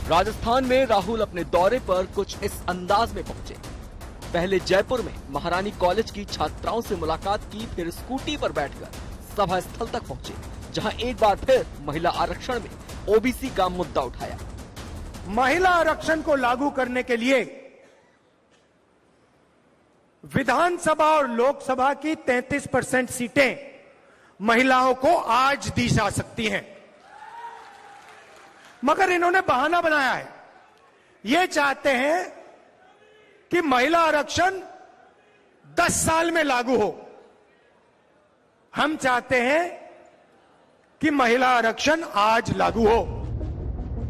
राजस्थान में राहुल अपने दौरे पर कुछ इस अंदाज में पहुंचे। पहले जयपुर में महारानी कॉलेज की छात्राओं से मुलाकात की, फिर स्कूटी पर बैठकर सभा स्थल तक पहुंचे, जहां एक बार फिर महिला आरक्षण में ओबीसी का मुद्दा उठाया। महिला आरक्षण को लागू करने के लिए विधानसभा और लोकसभा की 33% सीटें महिलाओं को आज दी जा सकती हैं, मगर इन्होंने बहाना बनाया है। ये चाहते हैं कि महिला आरक्षण 10 साल में लागू हो। हम चाहते हैं कि महिला आरक्षण आज लागू हो।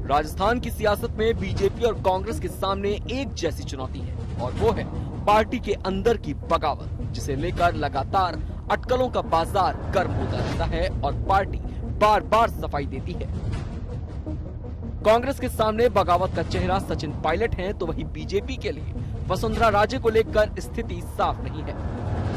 राजस्थान की सियासत में बीजेपी और कांग्रेस के सामने एक जैसी चुनौती है, और वो है पार्टी के अंदर की बगावत, जिसे लेकर लगातार अटकलों का बाजार गर्म होता रहता है और पार्टी बार बार सफाई देती है। कांग्रेस के सामने बगावत का चेहरा सचिन पायलट है, तो वहीं बीजेपी के लिए वसुंधरा राजे को लेकर स्थिति साफ नहीं है।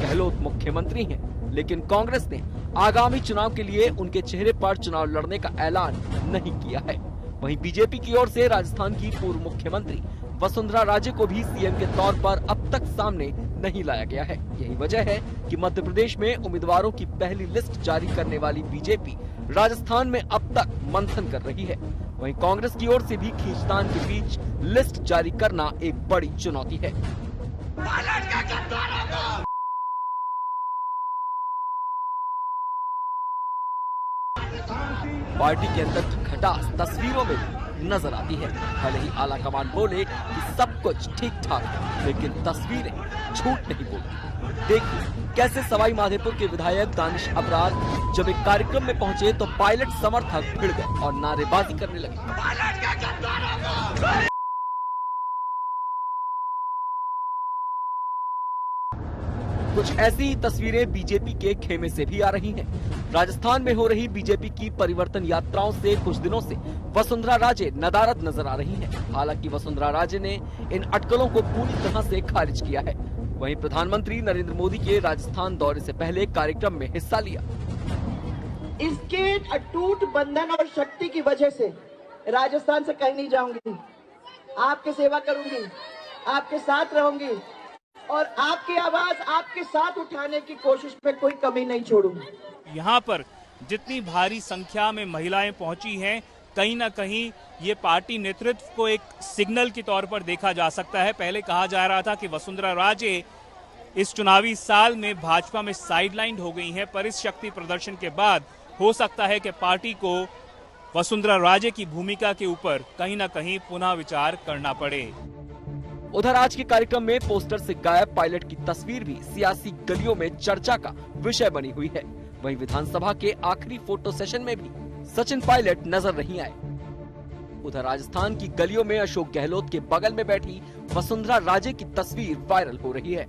गहलोत मुख्यमंत्री हैं, लेकिन कांग्रेस ने आगामी चुनाव के लिए उनके चेहरे पर चुनाव लड़ने का ऐलान नहीं किया है। वहीं बीजेपी की ओर से राजस्थान की पूर्व मुख्यमंत्री वसुंधरा राजे को भी सीएम के तौर पर अब तक सामने नहीं लाया गया है। यही वजह है कि मध्य प्रदेश में उम्मीदवारों की पहली लिस्ट जारी करने वाली बीजेपी राजस्थान में अब तक मंथन कर रही है। वहीं कांग्रेस की ओर से भी खींचतान के बीच लिस्ट जारी करना एक बड़ी चुनौती है। पार्टी के अंदर की खटास तस्वीरों में नजर आती है। भले ही आला कमान बोले कि सब कुछ ठीक ठाक है, लेकिन तस्वीरें झूठ नहीं बोलती। देखिए कैसे सवाई माधोपुर के विधायक दानिश अबरार जब एक कार्यक्रम में पहुंचे तो पायलट समर्थक भिड़ गए और नारेबाजी करने लगे। कुछ ऐसी तस्वीरें बीजेपी के खेमे से भी आ रही हैं। राजस्थान में हो रही बीजेपी की परिवर्तन यात्राओं से कुछ दिनों से वसुंधरा राजे नदारद नजर आ रही हैं। हालांकि वसुंधरा राजे ने इन अटकलों को पूरी तरह से खारिज किया है। वहीं प्रधानमंत्री नरेंद्र मोदी के राजस्थान दौरे से पहले कार्यक्रम में हिस्सा लिया। इसके अटूट बंधन और शक्ति की वजह से राजस्थान से कहीं नहीं जाऊंगी, आपकी सेवा करूंगी, आपके साथ रहूंगी और आपकी आवाज आपके साथ उठाने की कोशिश में कोई कमी नहीं छोड़ूंगी। यहाँ पर जितनी भारी संख्या में महिलाएं पहुंची हैं, कहीं ना कहीं ये पार्टी नेतृत्व को एक सिग्नल के तौर पर देखा जा सकता है। पहले कहा जा रहा था कि वसुंधरा राजे इस चुनावी साल में भाजपा में साइडलाइन हो गई हैं, पर इस शक्ति प्रदर्शन के बाद हो सकता है कि पार्टी को वसुंधरा राजे की भूमिका के ऊपर कहीं ना कहीं पुनः विचार करना पड़े। उधर आज के कार्यक्रम में पोस्टर से गायब पायलट की तस्वीर भी सियासी गलियों में चर्चा का विषय बनी हुई है। वहीं विधानसभा के आखिरी फोटो सेशन में भी सचिन पायलट नजर नहीं आए। उधर राजस्थान की गलियों में अशोक गहलोत के बगल में बैठी वसुंधरा राजे की तस्वीर वायरल हो रही है।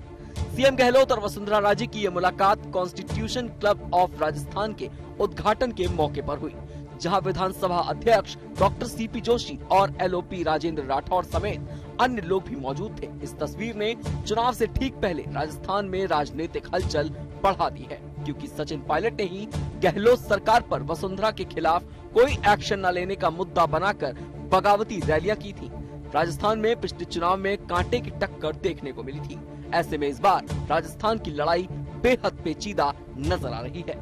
सीएम गहलोत और वसुंधरा राजे की यह मुलाकात कॉन्स्टिट्यूशन क्लब ऑफ राजस्थान के उद्घाटन के मौके पर हुई, जहां विधानसभा अध्यक्ष डॉक्टर सीपी जोशी और एलओपी राजेंद्र राठौर समेत अन्य लोग भी मौजूद थे। इस तस्वीर ने चुनाव से ठीक पहले राजस्थान में राजनीतिक हलचल बढ़ा दी है, क्योंकि सचिन पायलट ने ही गहलोत सरकार पर वसुंधरा के खिलाफ कोई एक्शन न लेने का मुद्दा बनाकर बगावती रैलियां की थी। राजस्थान में पिछले चुनाव में कांटे की टक्कर देखने को मिली थी। ऐसे में इस बार राजस्थान की लड़ाई बेहद पेचीदा नजर आ रही है।